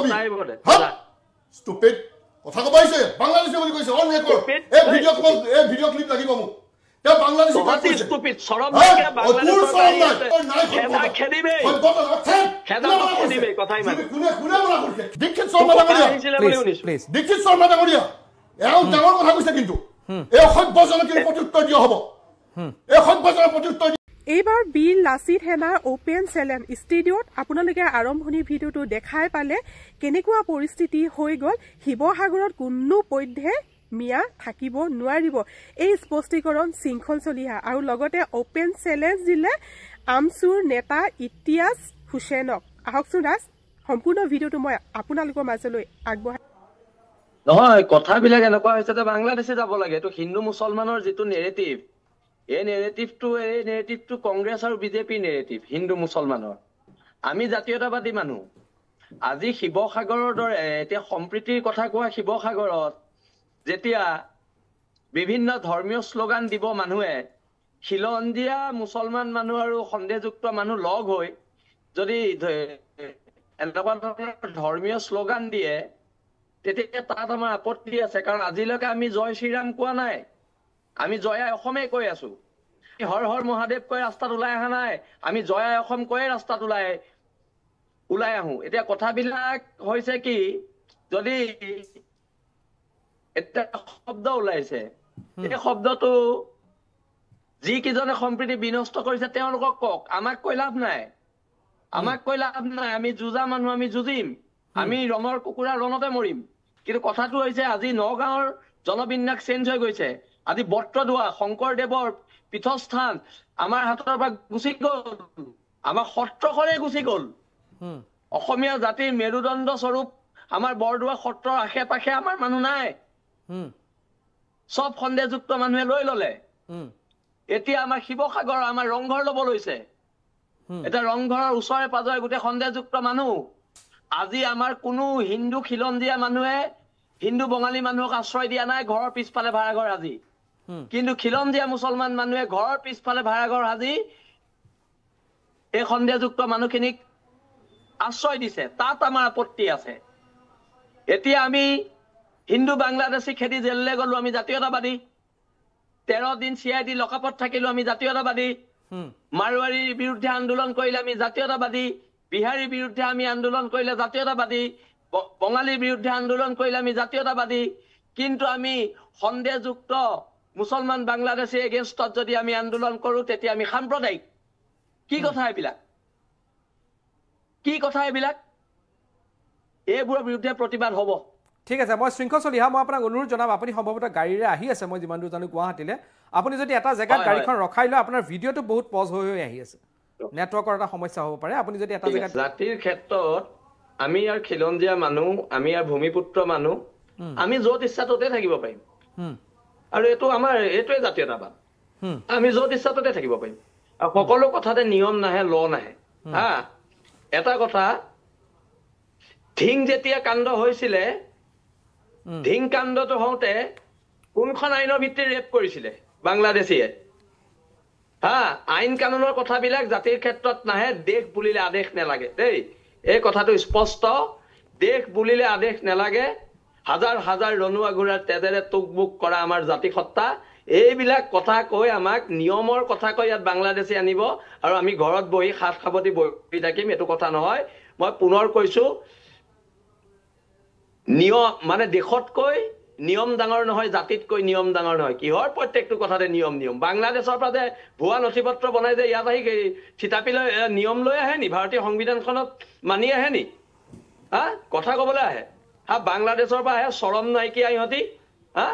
কবি ষ্টুপিড কথা কবাইছে বাংলাদেশী বুলি কৈছে অন ৰেকৰ্ড এই ভিডিঅ ক্লিপ লাগিব মোক তে বাংলাদেশী কথা ষ্টুপিড শৰম নাই নাই খেদা খেদিবে কথাই মানে কোনে বলা কৰিছে দীক্ষিত শৰ্মা ডাঙৰীয়া প্লিজ দীক্ষিত শৰ্মা ডাঙৰীয়া এও ডাঙৰ কথা কৈছে কিন্তু এই সভ্যজনক কি প্ৰত্যুত্তৰ দিয়া হ'ব এই সভ্যজনক প্ৰত্যুত্তৰ এইবাৰ বীৰ লাচিত সেনাৰ ওপেন চেলেঞ্জ ষ্টুডিঅ'ত আপোনালোকে আৰম্ভণি ভিডিঅ'টো দেখাই পালে কেনেকুৱা পৰিস্থিতি হৈ গ'ল শিৱসাগৰত কোনো পধ্যে মিয়া থাকিব নোৱাৰিব এই স্পষ্টীকৰণ শৃংখল চলিহা আৰু লগতে ওপেন চেলেঞ্জ দিলে আমচুৰ নেতা ইতিয়াজ হুছেইনক আহকচোন ৰাজ সম্পূৰ্ণ ভিডিঅ'টো মই আপোনালোকৰ মাজলৈ আগবঢ়াই নহয় কথাবিলাক এনেকুৱা হৈছে যে বাংলাদেশে যাব লাগে এইটো হিন্দু মুছলমানৰ যিটো নেৰেটিভ এই নেৰেটিভটো কংগ্ৰেছ আৰু বিজেপি নেৰেটিভ হিন্দু মুছলমানৰ আমি জাতীয়তাবাদী মানুহ আজি শিৱসাগৰৰ দৰে এতিয়া সম্প্ৰীতিৰ কথা কোৱা শিৱসাগৰত যেতিয়া বিভিন্ন ধৰ্মীয় শ্লোগান দিব মানুহে খিলঞ্জীয়া মুছলমান মানুহ আৰু সন্দেহযুক্ত মানুহ লগ হৈ যদি এনেকুৱা ধৰ্মীয় শ্লোগান দিয়ে তেতিয়া তাত আমাৰ আপত্তি আছে কাৰণ আজিলৈকে আমি জয় শ্ৰীৰাম কোৱা নাই আমি জয় অসমে কৈ আছো হৰ হৰ মহাদেৱ কৈ ৰাস্তাত ওলাই অহা নাই আমি জয় অসম কৈ ৰাস্তাত ওলাই আহো এতিয়া কথাবিলাক হৈছে কি যদি এটা শব্দ ওলাইছে এই শব্দটো যি কিজনে সম্প্ৰীতি বিনষ্ট কৰিছে তেওঁলোকক কওক আমাক কৈ লাভ নাই আমি যুঁজা মানুহ আমি যুঁজিম আমি ৰণৰ কুকুৰা ৰণতে মৰিম কিন্তু কথাটো হৈছে আজি নগাঁৱৰ জনবিন্যাস চেঞ্জ হৈ গৈছে আজি বট্ৰদুৱা শংকৰদেৱৰ পীঠস্থান আমাৰ হাতৰ পৰা গুচি গ'ল আমাৰ সত্ৰখনে গুচি গ'ল অসমীয়া জাতিৰ মেৰুদণ্ড স্বৰূপ আমাৰ বৰদুৱা সত্ৰৰ আশে পাশে আমাৰ মানুহ নাই সব সন্দেহযুক্ত মানুহে লৈ ললে এতিয়া আমাৰ শিৱসাগৰ আমাৰ ৰংঘৰ ল'ব লৈছে এতিয়া ৰংঘৰৰ ওচৰে পাজৰে গোটেই সন্দেহযুক্ত মানুহ আজি আমাৰ কোনো হিন্দু খিলঞ্জীয়া মানুহে হিন্দু বঙালী মানুহক আশ্ৰয় দিয়া নাই ঘৰৰ পিছফালে ভাড়াঘৰ আজি কিন্তু খিলঞ্জীয়া মুছলমান মানুহে ঘৰৰ পিছফালে ভাড়াঘৰ আজি এই সন্দেহযুক্ত মানুহখিনিক আশ্ৰয় দিছে তাত আমাৰ আপত্তি আছে এতিয়া আমি হিন্দু বাংলাদেশী খেদি জেললৈ গ'লো আমি জাতীয়তাবাদী 13 দিন CID লকআপত থাকিলো আমি জাতীয়তাবাদী মাৰৱাৰীৰ বিৰুদ্ধে আন্দোলন কৰিলে আমি জাতীয়তাবাদী বিহাৰীৰ বিৰুদ্ধে আমি আন্দোলন কৰিলে জাতীয়তাবাদী বঙালীৰ বিৰুদ্ধে আন্দোলন কৰিলে আমি জাতীয়তাবাদী কিন্তু আমি সন্দেহযুক্ত মুছলমান বাংলাদেশী এগেইনষ্টত যদি আমি আন্দোলন কৰো তেতিয়া আমি সাম্প্ৰদায়িক কি কথা এইবিলাক এইবোৰৰ বিৰুদ্ধে প্ৰতিবাদ হ'ব ঠিক আছে মই শৃংখল চলিহা মই আপোনাক অনুৰোধ জনাম আপুনি সম্ভৱতঃ গাড়ীৰে আহি আছে মই যিমান দূৰ জানো গুৱাহাটীলৈ আপুনি যদি এটা জেগাত গাড়ীখন ৰখাই লয় আপোনাৰ ভিডিঅ'টো বহুত পজ হৈ আহি আছে নেটৱৰ্কৰ এটা সমস্যা হ'ব পাৰে আপুনি যদি এটা জেগাত জাতিৰ ক্ষেত্ৰত আমি ইয়াৰ খিলঞ্জীয়া মানুহ আমি ইয়াৰ ভূমিপুত্ৰ মানুহ আমি য'ত ইচ্ছা ততে থাকিব পাৰিম আৰু এইটো আমাৰ এইটোৱে জাতীয়তাবাদ আমি য'ত ইচ্ছা ততে থাকিব পাৰিম আৰু সকলো কথাতে নিয়ম নাহে ল নাহে হা এটা কথা ধিং যেতিয়া কাণ্ড হৈছিলে ধিং কাণ্ডটো হওঁতে কোনখন আইনৰ ভিত্তিত ৰেপ কৰিছিলে বাংলাদেশীয়ে হা আইন কানুনৰ কথাবিলাক জাতিৰ ক্ষেত্ৰত নাহে দেশ বুলিলে আদেশ নেলাগে দেই এই কথাটো স্পষ্ট দেশ বুলিলে আদেশ নেলাগে হাজাৰ হাজাৰ ৰণুৱা ঘোঁৰাৰ তেজেৰে টুকবুক কৰা আমাৰ জাতি সত্তা এইবিলাক কথা কৈ আমাক নিয়মৰ কথা কৈ ইয়াত বাংলাদেশী আনিব আৰু আমি ঘৰত বহি হাত সাৱটি বহি থাকিম এইটো কথা নহয় মই পুনৰ কৈছো নিয়ম মানে দেশতকৈ নিয়ম ডাঙৰ নহয় জাতিতকৈ নিয়ম ডাঙৰ নহয় কিহৰ প্ৰত্যেকটো কথাতে নিয়ম বাংলাদেশৰ পৰা যে ভুৱা নথিপত্ৰ বনাই যে ইয়াত আহি থিতাপি লৈ নিয়ম লৈ আহে নি ভাৰতীয় সংবিধানখনত মানি আহে নি হা কথা ক'বলৈ আহে হা বাংলাদেশৰ পৰা আহে চৰম নাইকিয়া ইহঁতি হা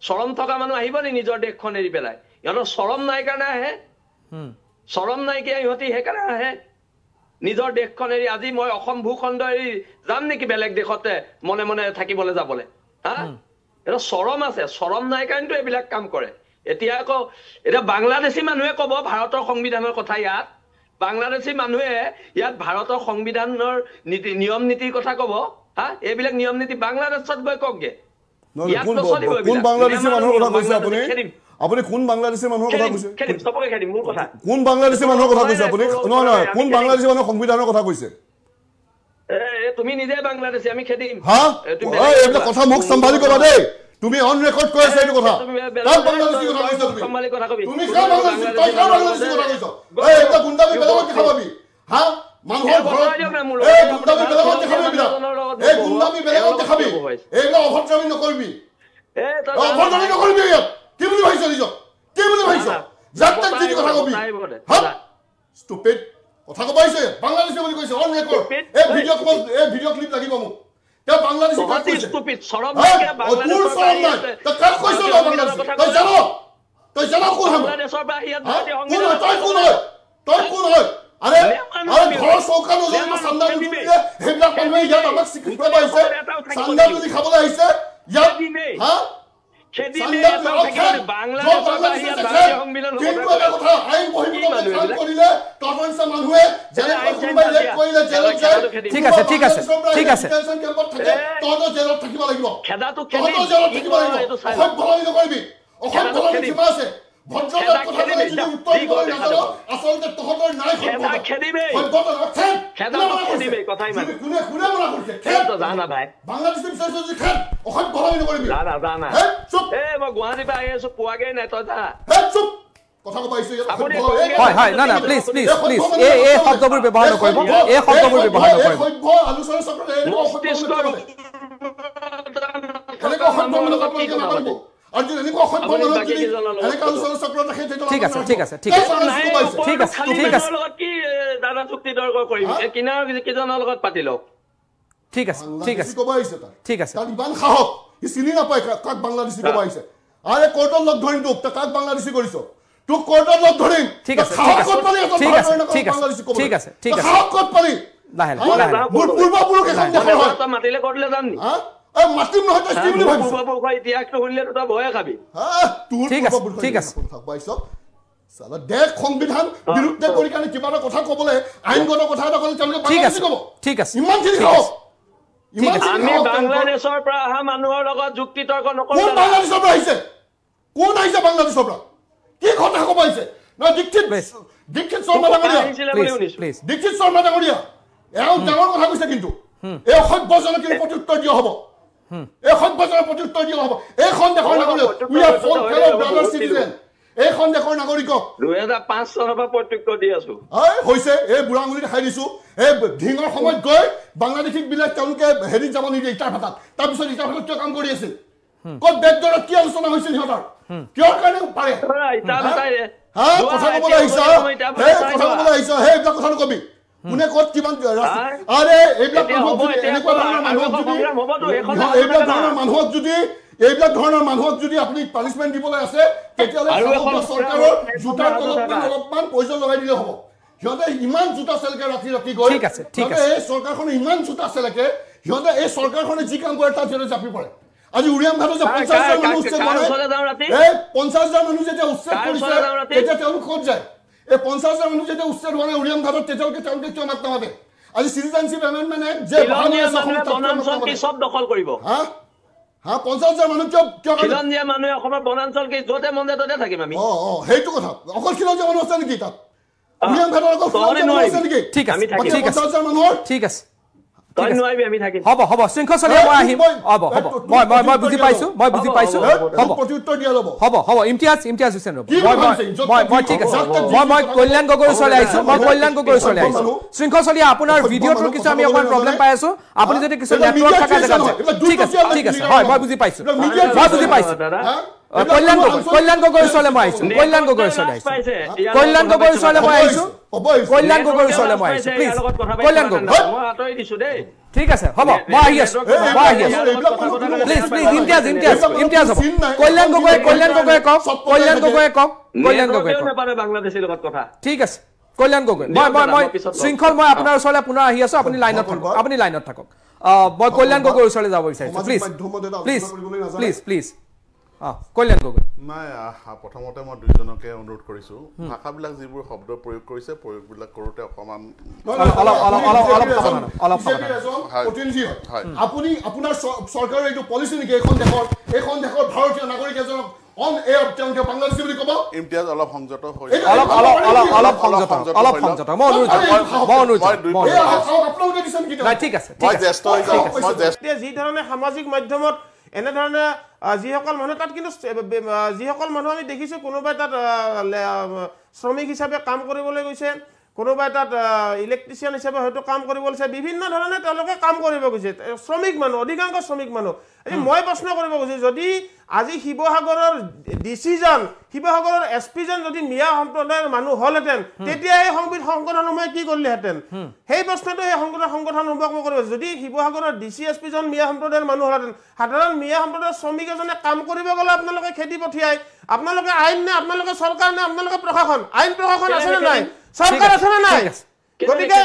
চৰম থকা মানুহ আহিব নি নিজৰ দেশখন এৰি পেলাই ইহঁতৰ চৰম নাই কাৰণে আহে চৰম নাইকিয়া ইহঁতি সেইকাৰণে আহে নিজৰ দেশখন এৰি আজি মই অসম ভূখণ্ড এৰি যাম নেকি বেলেগ দেশতে মনে মনে থাকিবলৈ যাবলৈ হা এটা চৰম আছে চৰম নাই কাৰণেতো এইবিলাক কাম কৰে এতিয়া আকৌ এটা বাংলাদেশী মানুহে ক'ব ভাৰতৰ সংবিধানৰ কথা ইয়াত বাংলাদেশী মানুহে ইয়াত ভাৰতৰ সংবিধানৰ নিয়ম নীতিৰ কথা ক'ব হা এইবিলাক নিয়ম নীতি বাংলাদেশত গৈ কওকগে কোন বাংলাদেশী মানুহৰ কথা কৈছে আপুনি কোন বাংলাদেশী মানুহৰ কথা কৈছে সবকে খেদিম মোৰ কথা কোন বাংলাদেশী মানুহৰ কথা কৈছে আপুনি নহয় কোন বাংলাদেশী মানুহৰ সংবিধানৰ কথা কৈছে তুমি নিজে বাংলাদেশী আমি খেদিম হা এইবিলাক কথা মোক সম্ভালি কবা দেই তুমি অন ৰেকৰ্ড কৰি আছা এইটো কথা কাক বাংলাদেশী কথা কৈছা তুমি সম্ভালি কথা কবি তুমি কাক বাংলাদেশী তই কাক বাংলাদেশী কথা কৈছা এই এটা গুন্ডামি বেলেগত দেখাবি হা মানুহৰ ঘৰত এই গুন্ডামি বেলেগত দেখাবি এই গুন্ডামি বেলেগত দেখাবি এইবিলাক অভদ্ৰামি নকৰিবি অভদ্ৰামি নকৰিবি কি বুলি ভাবিছ নিজক কি বুলি ভাবিছ যাত্ৰাক যি কথা কবি হা ষ্টুপিড কথা কবাইছে বাংলাদেশী বুলি কৈছে অন ৰেকৰ্ড এই ভিডিঅ' ক্লিপ লাগিব মোক তে বাংলাদেশী কাক কৈছে ষ্টুপিড শৰম লাগে বাংলাদেশৰ তে কাক কৈছে বাংলাদেশী তই জানো কোন বাংলাদেশৰ বাহিৰত ভাৰতীয় সংবিধান তই কোন হয় আৰে ঘৰ চৌকা নজৰিব চান্দা দিলে হেবিলাক মানুহে ইয়াত আমাক স্বীকৃতি পাইছে চান্দা যদি খাবলৈ আহিছে ইয়াত হা ঠিক আছে ঠিক আছে ঠিক আছে থাকিব লাগিব আচলতে তহঁতৰ নাই বাংলাদেশী বিচাৰিছ যদি খেদ অসভ্য ভাবি নকৰিবি মই গুৱাহাটীৰ পৰা আহি আছো পোৱাগেই নাই তই যা কথা কব আহিছো হয় হয় না না প্লিজ প্লিজ প্লিজ এই শব্দবোৰ ব্যৱহাৰ নকৰিব এই শব্দবোৰ ব্যৱহাৰ নকৰিব আলোচনা চক্ৰতে ঠিক আছে ঠিক আছে ঠিক আছে ঠিক আছে ঠিক আছে কি দাদা চুক্তি তৰ্ক কৰিবি কিনাৰ কিজনৰ লগত পাতি লওক ঠিক আছে ঠিক আছে কব আহিছে ঠিক আছে তাত ইমান সাহস ই চিনি নাপায় কাক বাংলাদেশী কব আহিছে আৰে কোৰ্টত লগ ধৰিম তোক তই কাক বাংলাদেশী কৰিছ তোক কোৰ্টত লগ ধৰিম ঠিক আছে ঠিক আছে ঠিক আছে ঠিক আছে ঠিক আছে সাহস ক'ত পালি লাহে লাহে পূৰ্বপুৰুষে মাতিলে কৰিলে যাম নি মাতিম নহয় তই কি বুলি ভাবিছ পূৰ্বপুৰুষৰ ইতিহাসটো শুনিলে তই ভয়ে খাবি ঠিক আছে ঠিক আছে সালা দেশ সংবিধান বিৰুদ্ধে কৰি কাৰণে কিবা এটা কথা ক'বলৈ আইনগত কথা এটা ক'লে তেওঁলোকে বাংলাদেশী ক'ব ঠিক আছে ইমান খিনি সাহস আমি বাংলাদেশৰ পৰা অহা মানুহৰ লগত যুক্তি তৰ্ক নকৰো কোন বাংলাদেশৰ পৰা আহিছে কোন আহিছে বাংলাদেশৰ পৰা কি কথা ক'ব আহিছে নহয় দীক্ষিত শৰ্মা ডাঙৰীয়া দীক্ষিত শৰ্মা ডাঙৰীয়া এওঁ ডাঙৰ কথা কৈছে কিন্তু এই অসভ্যজনক কিন্তু প্ৰত্যুত্তৰ দিয়া হ'ব এই সভ্যজনক প্ৰত্যুত্তৰ দিয়া হ'ব এইখন দেশৰ নাগৰিক we are for fellow brother citizen এইখন দেশৰ নাগৰিকক 2005 চনৰ পৰা প্ৰত্যুত্তৰ দি আছো হৈছে এই বুঢ়া আঙুলি দেখাই দিছো এই ধিঙৰ সময়ত গৈ বাংলাদেশীক বিলাক তেওঁলোকে হেৰিত যাব নিদিয়ে ইটাৰ ভাটাত তাৰপিছত ইটাৰ ভাটাত কিয় কাম কৰি আছিল ক'ত বেগদৰত কি আলোচনা হৈছিল সিহঁতৰ কিহৰ কাৰণে পাৰে কথা ক'বলৈ আহিছ কথা ক'বলৈ আহিছ এইবিলাক কথা নকবি কোনে ক'ত কিমান আৰে এইবিলাক এনেকুৱা ধৰণৰ মানুহক যদি আপুনি পানিচমেণ্ট দিবলৈ আছে তেতিয়াহ'লে চৰকাৰৰ জোতাৰ তলত অলপমান পইচা লগাই দিলে হ'ব সিহঁতে ইমান জোতা চেলেকে ৰাতি ৰাতি গৈ এই চৰকাৰখনে ইমান জোতা চেলেকে সিহঁতে এই চৰকাৰখনে যি কাম কৰে তাত সিহঁতে জাপি পৰে আজি উৰিয়াম ঘাটত যে 50,000 মানুহ উচ্ছেদ কৰে এই 50,000 মানুহ যেতিয়া উচ্ছেদ কৰিছে তেতিয়া তেওঁলোক ক'ত যায় এই 50,000 মানুহ যেতিয়া উচ্ছেদ হোৱা নাই উৰিয়াম ঘাটত তেতিয়ালৈকে তেওঁলোকে কিয় মাত নামাতে আজি চিটিজেনশ্বিপ এমেণ্ডমেণ্ট এক্ট যে সব দখল কৰিব হা 50,000 মানুহ কিয় খিলঞ্জীয়া মানুহে অসমৰ বনাঞ্চল কি য'তে মন যায় ত'তে থাকিম আমি সেইটো কথা অকল খিলঞ্জীয়া মানুহ আছে নেকি তাত উৰিয়াম ঘাটত অকল খিলঞ্জীয়া মানুহ আছে নেকি ঠিক আছে ঠিক আছে 50,000 মানুহৰ ঠিক আছে হ'ব হ'ব শৃংখল চলিয়া মই আহিম হ'ব হ'ব মই বুজি পাইছো হ'ব প্ৰত্যুত্তৰ দিয়া ল'ব হ'ব ইমতিয়াজ হুছেইন ৰব মই ঠিক আছে মই কল্যাণ গগৈৰ ওচৰলৈ আহিছো শৃংখল চলিয়া আপোনাৰ ভিডিঅ'টোৰ কিছু আমি অকণমান প্ৰব্লেম পাই আছো আপুনি যদি কিছু নেটৱৰ্ক থকা জেগাত ঠিক আছে হয় মই বুজি পাইছো কল্যাণ গগৈৰ ওচৰলৈ মই আহিছো কল্যাণ গগৈৰ ওচৰলৈ মই আহিছো প্লিজ কল্যাণ গগৈ ঠিক আছে হ'ব মই আহি আছো প্লিজ ইমতিয়াজ হ'ব কল্যাণ গগৈয়ে কওক বাংলাদেশীৰ লগত কথা ঠিক আছে কল্যাণ গগৈ মই শৃংখল মই আপোনাৰ ওচৰলৈ পুনৰ আহি আছো আপুনি লাইনত থাকক মই কল্যাণ গগৈৰ ওচৰলৈ যাব বিচাৰিছো প্লিজ কল্যাণ গগৈ নাই প্ৰথমতে মই দুইজনকে অনুৰোধ কৰিছো ভাষাবিলাক যিবোৰ শব্দ প্ৰয়োগ কৰিছে প্ৰয়োগবিলাক কৰোতে অকমান আপুনি আপোনাৰ চৰকাৰৰ এইটো পলিচি নেকি এইখন দেশৰ ভাৰতীয় নাগৰিক এজনক অন এয়াৰ তেওঁলোকে বাংলাদেশী বুলি ক'ব ইমতিয়াজ অলপ সংযত হৈ অলপ সংযত মই আপোনালোকে দিছে নেকি ঠিক আছে যি ধৰণে সামাজিক মাধ্যমত এনেধৰণে যিসকল মানুহ তাত কিন্তু যিসকল মানুহ আমি দেখিছোঁ কোনোবাই তাত শ্ৰমিক হিচাপে কাম কৰিবলৈ গৈছে কোনোবাই তাত ইলেক্ট্ৰিচিয়ান হিচাপে হয়তো কাম কৰিব লৈছে বিভিন্ন ধৰণে তেওঁলোকে কাম কৰিব গৈছে শ্ৰমিক মানুহ অধিকাংশ শ্ৰমিক মানুহ মই প্ৰশ্ন কৰিব গৈছোঁ যদি আজি শিৱসাগৰৰ ডিচিজন শিৱসাগৰৰ এছপিজন যদি মিয়া সম্প্ৰদায়ৰ মানুহ হ'লহেঁতেন তেতিয়া এই সংগঠনসমূহে কি কৰিলেহেঁতেন সেই প্ৰশ্নটো এই সংগঠনসমূহক মই কৰিব যদি শিৱসাগৰৰ ডিচি এছপিজন মিয়া সম্প্ৰদায়ৰ মানুহ হ'লহেঁতেন সাধাৰণ মিয়া সম্প্ৰদায়ৰ শ্ৰমিক এজনে কাম কৰিব গ'লে আপোনালোকে খেদি পঠিয়াই আপোনালোকে আইন নে আপোনালোকে চৰকাৰ নে আপোনালোকে প্ৰশাসন আইন প্ৰশাসন আছে নে নাই চৰকাৰ আছে নে নাই গতিকে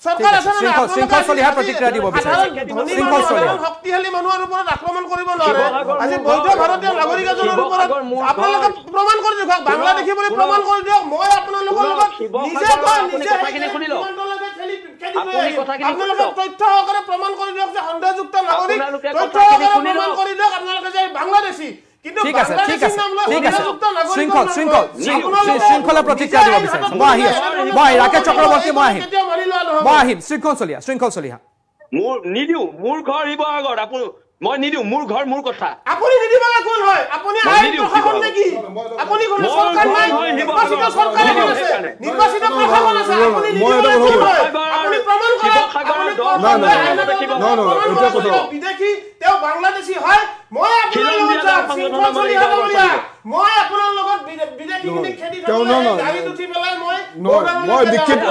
চৰকাৰ আছে নে নাই শৃংখলিহা প্ৰতিক্ৰিয়া দিব বিচাৰিছে শক্তিশালী মানুহৰ ওপৰত আক্ৰমণ কৰিব নোৱাৰে আজি বৈধ ভাৰতীয় নাগৰিক এজনৰ ওপৰত আপোনালোকে প্ৰমাণ কৰি দিয়ক বাংলাদেশী বুলি প্ৰমাণ কৰি দিয়ক মই আপোনালোকৰ লগত নিজে আপোনালোকে তথ্য সহকাৰে প্ৰমাণ কৰি দিয়ক যে সন্দেহযুক্ত নাগৰিক তথ্য সহকাৰে প্ৰমাণ কৰি দিয়ক আপোনালোকে যে বাংলাদেশী ঠিক আছে শৃংখলা প্ৰতিক্ৰিয়া দিব বিচাৰিছো মই ৰাকেশ চক্ৰৱৰ্তী মই আহিম শৃংখল চলিহা মোৰ নিদিও মোৰ ঘৰ শিৱসাগৰ মই নিদিও মোৰ ঘৰ মোৰ কথা আপুনি নিদিবলে কোন হয় আপুনি আইন প্ৰশাসন নেকি আপুনি কোন চৰকাৰ নাই নিৰ্বাচিত চৰকাৰ আছে নিৰ্বাচিত প্ৰশাসন আছে আপুনি আপুনি প্ৰমাণ কৰক এটা কথা বিদেশী তেও বাংলাদেশী হয় মই আপোনাৰ লগত বিদেশী কিনে খেদি থাকো গাড়ী উঠি পেলাই মই দীক্ষিত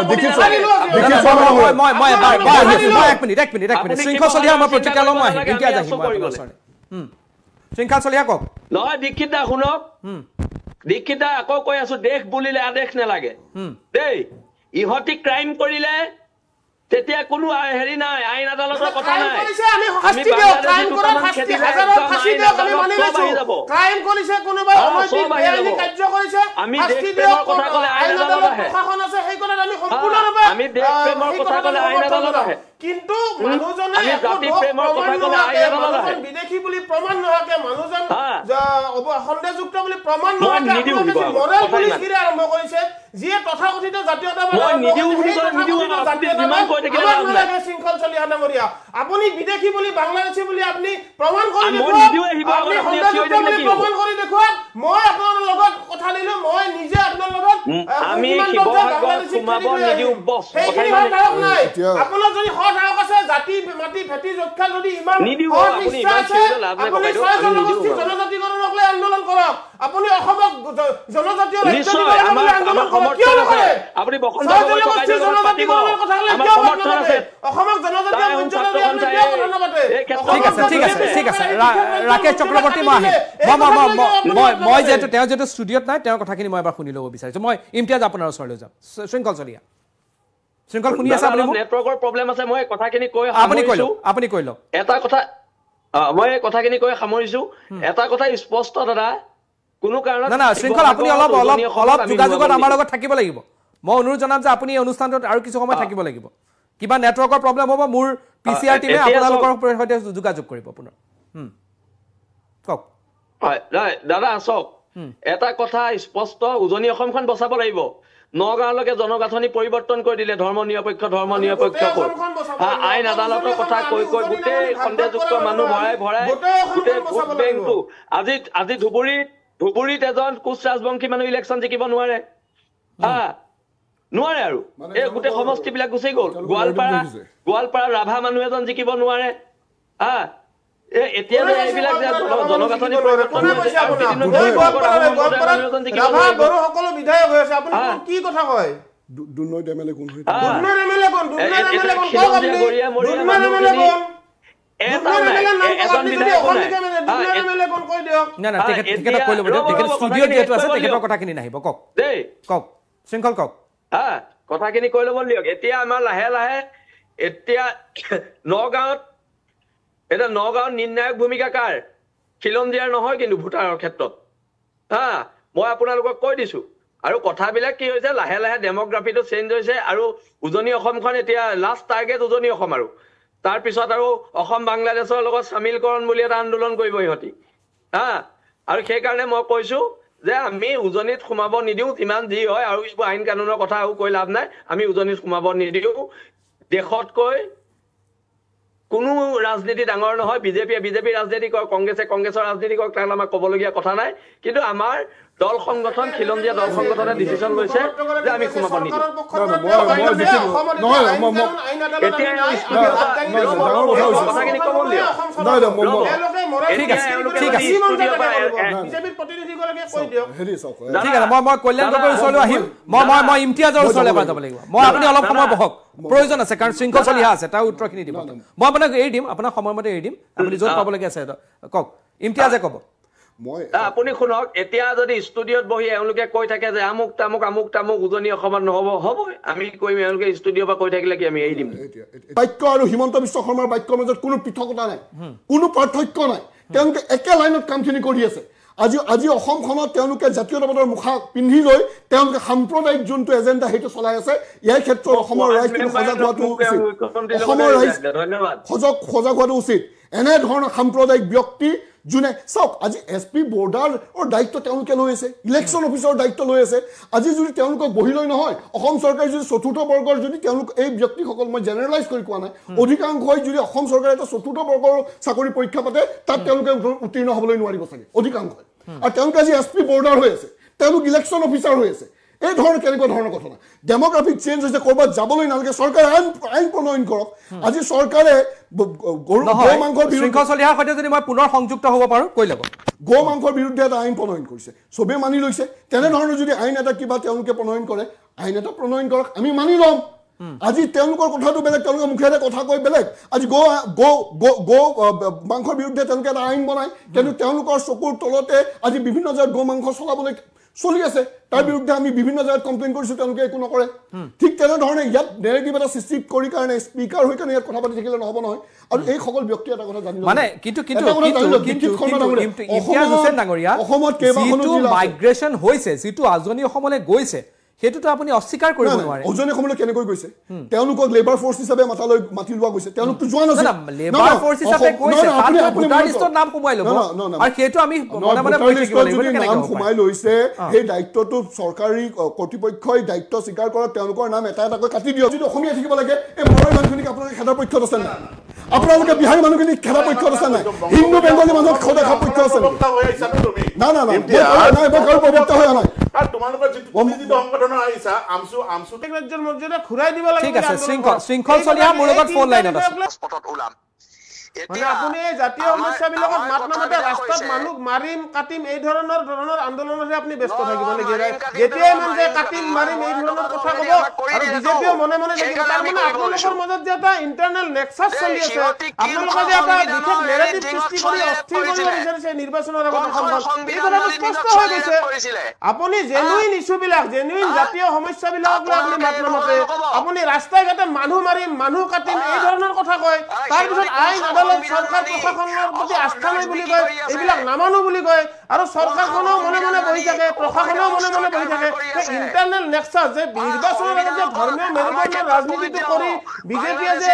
এক মিনিট শৃংখল চলিহা মই প্ৰতিক্ৰিয়া ল'ম মই ইমতিয়াজ আহিম শৃংখল চলিহা কওক নহয় দীক্ষিত দা শুনক দীক্ষিত দা আকৌ কৈ আছো দেশ বুলিলে আদেশ নালাগে দেই ইহঁতি ক্ৰাইম কৰিলে তেতিয়া কোনো হেৰি নাই আইন আদালতৰ কথা নাই আমি ক্ৰাইম কৰা ফাঁসি হাজাৰত ফাঁসি দিয়ক আমি মানি লৈছো ক্ৰাইম কৰিছে কোনোবাই অনৈতিক বেআইনী কাৰ্য কৰিছে আমি দেশ প্ৰেমৰ কথা ক'লে আইন আদালত আহে প্ৰশাসন আছে সেই কথাত আমি সম্পূৰ্ণৰূপে আমি দেশ প্ৰেমৰ কথা ক'লে আইন আদালত আহে কিন্তু মানুহজনে আমি জাতি প্ৰেমৰ কথা ক'লে আইন আদালত আহে বিদেশী বুলি প্ৰমাণ নোহোৱাকে মানুহজন সন্দেহযুক্ত বুলি প্ৰমাণ নোহোৱাকে মৰেল পুলিচ গিৰি আৰম্ভ কৰিছে যিয়ে তথাকথিত জাতীয়তাবাদ শৃংখল চলিহা ডাঙৰীয়া আপুনি বিদেশী বুলি বাংলাদেশী বুলি আপুনি প্ৰমাণ কৰি দেখুৱাওক মই আপোনাৰ লগত কথা দিলো মই নিজে আপোনাৰ লগত আমি শিৱসাগৰ সোমাব নিদিও বছ আপোনাৰ যদি সৎ সাহস আছে জাতি মাটি ভেটি ৰক্ষা যদি ইমান জনজাতিকৰণক লৈ আন্দোলন কৰক আপুনি অসমক জনজাতীয় আপুনি ঠিক আছে ৰাকেশ চক্ৰৱৰ্তী মই যিহেতু তেওঁ যিহেতু ষ্টুডিঅ'ত নাই তেওঁৰ কথাখিনি মই এবাৰ শুনি ল'ব বিচাৰিছো মই ইমতিয়াজ আপোনাৰ ওচৰলৈ যাম শৃংখল চলিহা শৃংখল শুনি আছে আপুনি নেটৱৰ্কৰ প্ৰব্লেম আছে মই কথাখিনি কৈ আপুনি কৈ লওক এটা কথা মই কথাখিনি কৈ সামৰিছো এটা কথা স্পষ্ট দাদা কোনো কাৰণত না শৃংখল আপুনি অলপ যোগাযোগত আমাৰ লগত থাকিব লাগিব মই অনুৰোধ জনাম যে আপুনি এই অনুষ্ঠানটোত আৰু কিছু সময় থাকিব লাগিব কিবা নেটৱৰ্কৰ প্ৰব্লেম হ'ব মোৰ পিচিআৰ টিমে আপোনালোকৰ সৈতে যোগাযোগ কৰিব আপোনাৰ কওক দাদা চাওক এটা কথা স্পষ্ট উজনি অসমখন বচাব লাগিব নগাঁৱলৈকে জনগাঁথনি পৰিৱৰ্তন কৰি দিলে ধৰ্ম নিৰপেক্ষ আইন আদালতৰ কথা কৈ গোটেই সন্দেহযুক্ত মানুহ ভৰাই গোটেই ভোট বেংকটো আজি ধুবুৰীত এজন কোচ ৰাজবংশী মানুহ ইলেকশ্যন জিকিব নোৱাৰে নোৱাৰে আৰু এই গোটেই সমষ্টিবিলাক গুচি গ'ল গোৱালপাৰা ৰাভা মানুহ এজন জিকিব নোৱাৰে এতিয়া এইবিলাক জনগাঁথনি বিধায়ক হৈ আছে আপুনি কি কথা কয় কথাখিনি কৈ ল'ব দিয়ক এতিয়া আমাৰ লাহে লাহে এতিয়া নগাঁৱত নিৰ্ণায়ক ভূমিকা কাৰ খিলঞ্জীয়াৰ নহয় কিন্তু ভোটাৰৰ ক্ষেত্ৰত মই আপোনালোকক কৈ দিছো আৰু কথাবিলাক কি হৈছে লাহে লাহে ডেমোগ্ৰাফিটো চেঞ্জ হৈছে আৰু উজনি অসমখন এতিয়া লাষ্ট টাৰ্গেট উজনি অসম আৰু তাৰপিছত আৰু অসম বাংলাদেশৰ লগত চামিলকৰণ বুলি এটা আন্দোলন কৰিব ইহঁতি আৰু সেই কাৰণে মই কৈছো যে আমি উজনিত সোমাব নিদিও যিমান যি হয় আৰু আইন কানুনৰ কথা কৈ লাভ নাই আমি উজনিত সোমাব নিদিও দেশতকৈ কোনো ৰাজনীতি ডাঙৰ নহয় বিজেপি ৰাজনীতি কৰে কংগ্ৰেছৰ ৰাজনীতি কৰে তাক আমাক ক'বলগীয়া কথা নাই কিন্তু আমাৰ দল সংগঠন খিলঞ্জীয়া দল সংগঠনে ডিসিশন লৈছে যে আমি সোমাব নিদিও মই কল্যাণ গগৈৰ ওচৰলৈ আহিম মই ইমতিয়াজৰ ওচৰলৈ এবাৰ যাব লাগিব মই আপুনি অলপ সময় বহক প্ৰয়োজন আছে কাৰণ শৃংখল চলিহা আছে তাৰ উত্তৰখিনি দিব মই আপোনাক এৰি দিম আপোনাৰ সময়মতে এৰি দিম আপুনি য'ত পাবলগীয়া আছে কওক ইমতিয়াজে ক'ব আপুনি শুনক এতিয়া যদি ষ্টুডিঅ'ত বহি এওঁলোকে কৈ থাকে যে আমুক তামুক উজনি অসমত নহ'ব হ'ব আমি কৰিম এওঁলোকে ষ্টুডিঅ'ৰ পৰা কৈ থাকিলে কি আমি এৰি দিম বাক্য আৰু হিমন্ত বিশ্ব শৰ্মাৰ বাক্যৰ মাজত কোনো পৃথকতা নাই কোনো পাৰ্থক্য নাই তেওঁলোকে একে লাইনত কামখিনি কৰি আছে আজি অসমখনত তেওঁলোকে জাতীয়তাবাদৰ মুখা পিন্ধি লৈ তেওঁলোকে সাম্প্ৰদায়িক যোনটো এজেণ্ডা সেইটো চলাই আছে ইয়াৰ ক্ষেত্ৰত অসমৰ ৰাইজখিনি সজাগ হোৱাটো উচিত অসমৰ ৰাইজ সজাগ হোৱাটো উচিত এনেধৰণৰ সাম্প্ৰদায়িক ব্যক্তি যোনে চাওক আজি SP বৰ্ডাৰৰ দায়িত্ব তেওঁলোকে লৈ আছে ইলেকশ্যন অফিচৰ দায়িত্ব লৈ আছে আজি যদি তেওঁলোকক বহি লৈ নহয় অসম চৰকাৰে যদি চতুৰ্থ বৰ্গৰ যদি তেওঁলোক এই ব্যক্তিসকল মই জেনেৰেলাইজ কৰি কোৱা নাই অধিকাংশই যদি অসম চৰকাৰে এটা চতুৰ্থ বৰ্গৰ চাকৰি পৰীক্ষা পাতে তাত তেওঁলোকে উত্তীৰ্ণ হ'বলৈ নোৱাৰিব চাগে অধিকাংশই আৰু তেওঁলোকে আজি SP বৰ্ডাৰ হৈ আছে তেওঁলোক ইলেকশ্যন অফিচাৰ হৈ আছে এই ধৰণৰ কেনেকুৱা ধৰণৰ ঘটনা ডেমোগ্ৰাফিক চেঞ্জ হৈছে ক'ৰবাত যাবলৈ নালাগে চৰকাৰে আইন প্ৰণয়ন কৰক আজি চৰকাৰে গৰু মাংসৰ শৃংখল চলিহাৰ সৈতে যদি মই পুনৰ সংযুক্ত হ'ব পাৰোঁ কৈ ল'ব গো মাংসৰ বিৰুদ্ধে এটা আইন প্ৰণয়ন কৰিছে চবেই মানি লৈছে তেনেধৰণৰ যদি আইন এটা কিবা তেওঁলোকে প্ৰণয়ন কৰে আইন এটা প্ৰণয়ন কৰক আমি মানি ল'ম আজি তেওঁলোকৰ কথাটো বেলেগ তেওঁলোকে মুখেৰে কথা কৈ বেলেগ আজি গো মাংসৰ বিৰুদ্ধে তেওঁলোকে এটা আইন বনায় কিন্তু তেওঁলোকৰ চকুৰ তলতে আজি বিভিন্ন জেগাত গো মাংস চলাবলৈ চলি আছে তাৰ বিৰুদ্ধে আমি বিভিন্ন জেগাত কমপ্লেইন কৰিছোঁ তেওঁলোকে একো নকৰে ঠিক তেনেধৰণে ইয়াত নেৰেটিভ এটা সৃষ্টি কৰি কাৰণে স্পীকাৰ হৈ কাৰণে ইয়াত কথা পাতি থাকিলে নহ'ব নহয় আৰু এই সকল ব্যক্তি এটা কথা জানিব মানে কিন্তু অসমত যিটো মাইগ্ৰেশ্যন হৈছে যিটো আজনী অসমলৈ গৈছে সেইটোতো আপুনি অস্বীকাৰ কৰিব নোৱাৰে উজনি অসমলৈ কেনেকৈ গৈছে তেওঁলোকক লেবাৰ ফ'ৰ্চ হিচাপে মাতি লোৱা গৈছে তেওঁলোকতো যোৱা নাছিল লেবাৰ ফ'ৰ্চ হিচাপে গৈছে আপুনি ভোটাৰ লিষ্টত নাম সোমাই ল'ব আৰু সেইটো আমি মনে মনে কৈ থাকিব লাগিব নাম সোমাই লৈছে সেই দায়িত্বটো চৰকাৰী কৰ্তৃপক্ষই দায়িত্ব স্বীকাৰ কৰা তেওঁলোকৰ নাম এটা এটাকৈ কাটি দিয়ক যদি অসমীয়া থাকিব লাগে এই মনৰ মানুহখিনিক আপোনালোকে খেদাৰ পক্ষত আছে নাই আপোনালোকে বিহাৰী মানুহখিনিক খেদাৰ পক্ষত আছে নাই হিন্দু বেংগলী মানুহক খেদাৰ পক্ষত আছে না না না কাৰো প্ৰবক্তা হৈ নাই ঠিক আছে শৃংখল চলিহা মোৰ লগত ফোন লাইনত আছে আপুনি জাতীয় সমস্যাবিলাকত মাত নামাতে ৰাস্তাত মানুহ মাৰিম কাটিম এই ধৰণৰ আন্দোলনতহে আপুনি ব্যস্ত থাকিব নেকি যেতিয়াই মন যায় কাটিম মাৰিম এই ধৰণৰ কথা ক'ব আৰু বিজেপিয়ে মনে মনে থাকিব তাৰমানে আপোনালোকৰ মাজত যে এটা ইণ্টাৰনেল নেক্সাছ চলি আছে আপোনালোকে যে এটা বিশেষ নেৰেটিভ সৃষ্টি কৰি অস্থিৰ কৰিব বিচাৰিছে নিৰ্বাচনৰ আগত অসমখন এই কথাটো স্পষ্ট হৈ গৈছে আপুনি জেনুইন ইছ্যুবিলাক জেনুইন জাতীয় সমস্যাবিলাক লৈ আপুনি মাত নামাতে আপুনি ৰাস্তাই ঘাটে মানুহ মাৰিম মানুহ কাটিম এই ধৰণৰ কথা কয় তাৰপিছত আইন চৰকাৰ প্ৰশাসনৰ প্ৰতি আস্থা নাই বুলি কয় এইবিলাক নামানো বুলি কয় আৰু চৰকাৰখনেও মনে মনে বহি থাকে প্ৰশাসনেও মনে মনে বহি থাকে ইণ্টাৰনেল নেক্সাছ যে নিৰ্বাচনৰ আগত যে ধৰ্মীয় মেৰুদণ্ডৰ ৰাজনীতিটো কৰি বিজেপিয়ে যে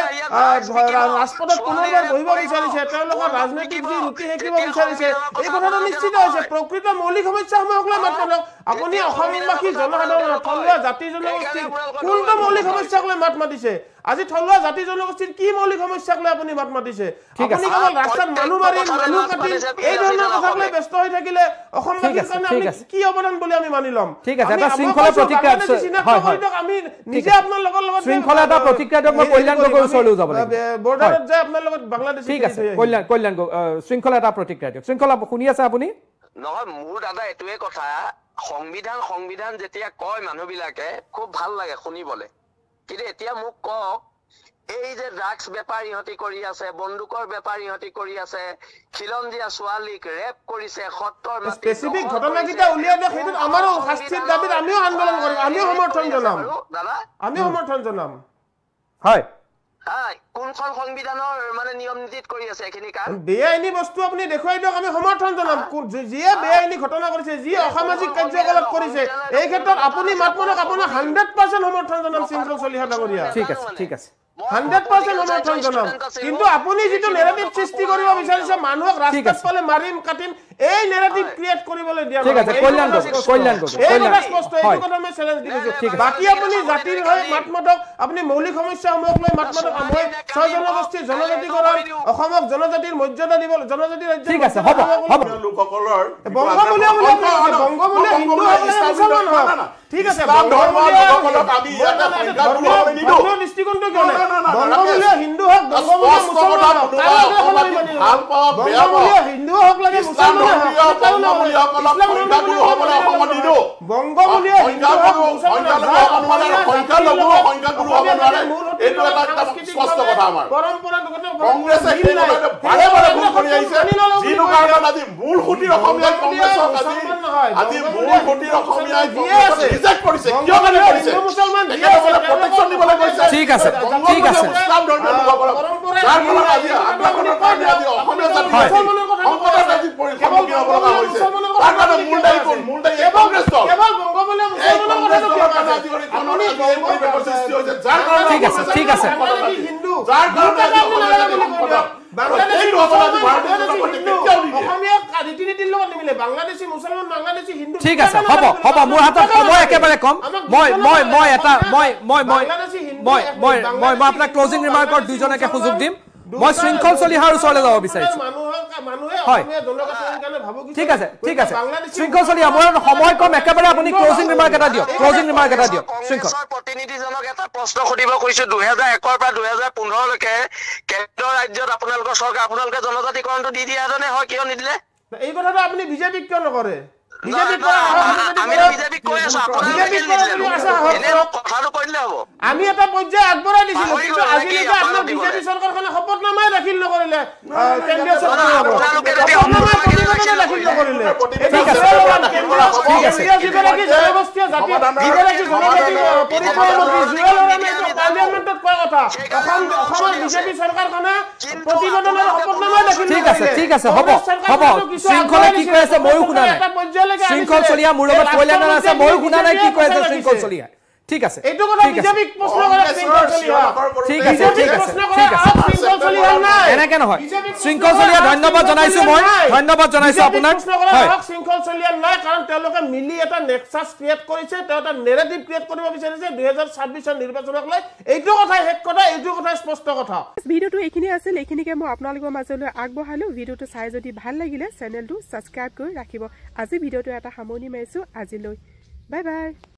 ৰাজপথত পুনৰবাৰ বহিব বিচাৰিছে তেওঁলোকৰ ৰাজনৈতিক যি ৰুটি সেকিব বিচাৰিছে এই কথাটো নিশ্চিত হৈছে প্ৰকৃত মৌলিক সমস্যাসমূহক লৈ মাত মাতক আপুনি অসমবাসী জনসাধাৰণৰ থলুৱা জাতি জনগোষ্ঠীৰ কোনটো মৌলিক সমস্যাক লৈ মাত মাতিছে আজি থলুৱা জাতি জনগোষ্ঠীৰ কি মৌলিক সমস্যাক লৈ আপুনি মাত মাতিছে আপুনি কেৱল ৰাস্তাত মানুহ মাৰি মানুহ কাটি এই ধৰণৰ কথাক লৈ ব্যস্ত হৈ থাকিলে অসমবাসীৰ কাৰণে আপুনি কি অৱদান বুলি আমি মানি ল'ম ঠিক আছে এটা শৃংখলা প্ৰতিক্ৰিয়া আমি নিজে আপোনাৰ লগত শৃংখলা এটা প্ৰতিক্ৰিয়া দিয়ক মই কল্যাণ গগৈৰ ওচৰলৈ যাব লাগিব বৰ্ডাৰত যায় আপোনাৰ লগত বাংলাদেশ ঠিক আছে কল্যাণ শৃংখলা এটা প্ৰতিক্ৰিয়া দিয়ক শৃংখলা শুনি আছে আপুনি নহয় মোৰ দাদা এটোৱে কথা সংবিধান যেতিয়া কয় মানুহবিলাকে খুব ভাল লাগে শুনিবলৈ কিন্তু এতিয়া মোক কওক এই যে ড্ৰাগছ বেপাৰ ইহঁতি কৰি আছে বন্দুকৰ বেপাৰ ইহঁতি কৰি আছে খিলঞ্জীয়া ছোৱালীক ৰেপ কৰিছে সত্তৰ স্পেচিফিক ঘটনাকেইটা উলিয়াই দিয়ক সেইটোত আমাৰো শাস্তিৰ দাবীত আমিও আন্দোলন কৰিম আমিও সমৰ্থন জনাম দাদা আমিও সমৰ্থন জনাম হয় কোনখন সংবিধানৰ মানে নিয়ম নীতিত কৰি আছে এইখিনি কাম বেআইনী বস্তু আপুনি দেখুৱাই দিয়ক আমি সমৰ্থন জনাম যিয়ে বেআইনী ঘটনা কৰিছে যি অসামাজিক কাৰ্যকলাপ কৰিছে এই ক্ষেত্ৰত আপুনি মাত মাতক আপোনাৰ 100% সমৰ্থন জনাম শৃংখল চলিহা ডাঙৰীয়া ঠিক আছে 100% সমৰ্থন জনাম কিন্তু আপুনি যিটো নেৰেটিভ সৃষ্টি কৰিব বিচাৰিছে মানুহক ৰাস্তাত পালে মাৰিম কাটিম এই নেৰেটিভ ক্ৰিয়েট কৰিবলৈ দিয়া ঠিক আছে কল্যাণ স্পষ্ট এই কথা মই চ্যালেঞ্জ দিছো বাকি আপুনি জাতিৰ হৈ মাতমতক আপুনি মৌলিক সমস্যাসমূহক লৈ মাতমতক মই 6 জনগোষ্ঠীৰ জনজাতিকৰণ অসমক জনজাতিৰ মৰ্যাদা দিব জনজাতিৰ ৰাজ্য ঠিক আছে হ'ব লোকসকলৰ বংগমূলীয় হিন্দু মুছলমান হয় ঠিক আছে ধৰ্মসকলক আমি ইয়াতে সংখ্যা গুৰুত্ব নিদিও দৃষ্টিকোণটো কিয় বংগমূলীয় হিন্দু হওক বংগমূলীয় মুছলমান হওক ভাল পাওক বেয়া বংগমূলীয় হিন্দু হওক লাগে মুছলমান হওক বংগমূলীয়সকলক সংখ্যা গুৰু হ'বলৈ অসম নিদিও বংগমূলীয় সংখ্যা গুৰু হ'ব নোৱাৰে এইটো এটা স্পষ্ট কথা আমাৰ কংগ্ৰেছে বাৰে বাৰে ভুল কৰি আহিছে যিটো কাৰণত আজি মূল সুঁতিৰ অসমীয়াই কংগ্ৰেছক আজি মূল সুঁতিৰ অসমীয়াই ৰিজেক্ট কৰিছে কিয় মানে কৰিছে মুছলমান প্ৰটেকশ্যন দিবলৈ কৈছে ঠিক আছে ইছলাম ধৰ্মীয় লোকসকলক যাৰ ফলত আজি আক্ৰমণৰ কাৰণে আজি অসমীয়া জাতিৰ সংকটৰ আজি সন্মুখীন হ'ব লগা হৈছে তাৰ কাৰণে মূল দায়ী কোন মূল দায়ী কংগ্ৰেছ দল কেৱল বংগমূলীয় মুছলমানৰ কাৰণে আজি পৰিৱেশৰ সৃষ্টি হৈছে যাৰ কাৰণে ঠিক আছে হিন্দু যাৰ কাৰণে আজি অসমীয়া জাতিৰ সংকট বাংলাদেশী ৰীতি-নীতিৰ লগত নিমিলে বাংলাদেশী মুছলমান বাংলাদেশী হিন্দু ঠিক আছে হ'ব মোৰ হাতত সময় একেবাৰে কম মই আপোনাক ক্লোজিং ৰিমাৰ্কৰ দুইজনকে সুযোগ দিম মই শৃংখল চলিহাৰ ওচৰলৈ যাব বিচাৰিছো ঠিক আছে শৃংখল চলিহা মোৰ সময় কম একেবাৰে আপুনি ক্লোজিং ৰিমাৰ্ক এটা দিয়ক শৃংখল প্ৰতিনিধিজনক এটা প্ৰশ্ন সুধিব কৈছো 2001 পৰা 2015 লৈকে কেন্দ্ৰ ৰাজ্যত আপোনালোকৰ চৰকাৰ আপোনালোকে জনজাতিকৰণটো দি দিয়া জানে হয় কিয় নিদিলে এই কথাটো আপুনি বিজেপিক কিয় নকৰে আমি এটা পৰ্যায় আগবঢ়াই দিছিলো কিন্তু আজিলৈকে আপোনাৰ বিজেপি চৰকাৰখনে শপতনামাই দাখিল নকৰিলে কেন্দ্ৰীয় বিজেপি চৰকাৰখনে প্ৰতিবেদনৰ শপতনামাই দাখিল ঠিক আছে হ'ব শৃংখলে কি কৈ আছে ময়ো শুনা নাই শৃংখল চলিহা মোৰ লগত কল্যাণ আছে ময়ো শুনা নাই কি কৈ আছে শৃংখল চলিহা ঠিক আছে এইটো কথা বিজেপিক প্ৰশ্ন কৰে শৃংখল চলিহা ঠিক আছে এনেকে নহয় শৃংখল চলিহা ধন্যবাদ জনাইছো আপোনাক শৃংখল চলিহা নাই কাৰণ তেওঁলোকে মিলি এটা নেক্সাস ক্ৰিয়েট কৰিছে এটা নেৰেটিভ ক্ৰিয়েট কৰিব বিচাৰিছে 2026 নিৰ্বাচনক লৈ এইটো কথা হেক কথা এইটো কথা স্পষ্ট কথা ভিডিওটো এইখিনি আছিল এইখিনিকে মই আপোনালোকৰ মাজলৈ আগবঢ়ালো ভিডিওটো চাই যদি ভাল লাগিলে চেনেলটো সাবস্ক্ৰাইব কৰি ৰাখিব আজি ভিডিওটো এটা সামৰণি মাৰিছো আজিলৈ বাই বাই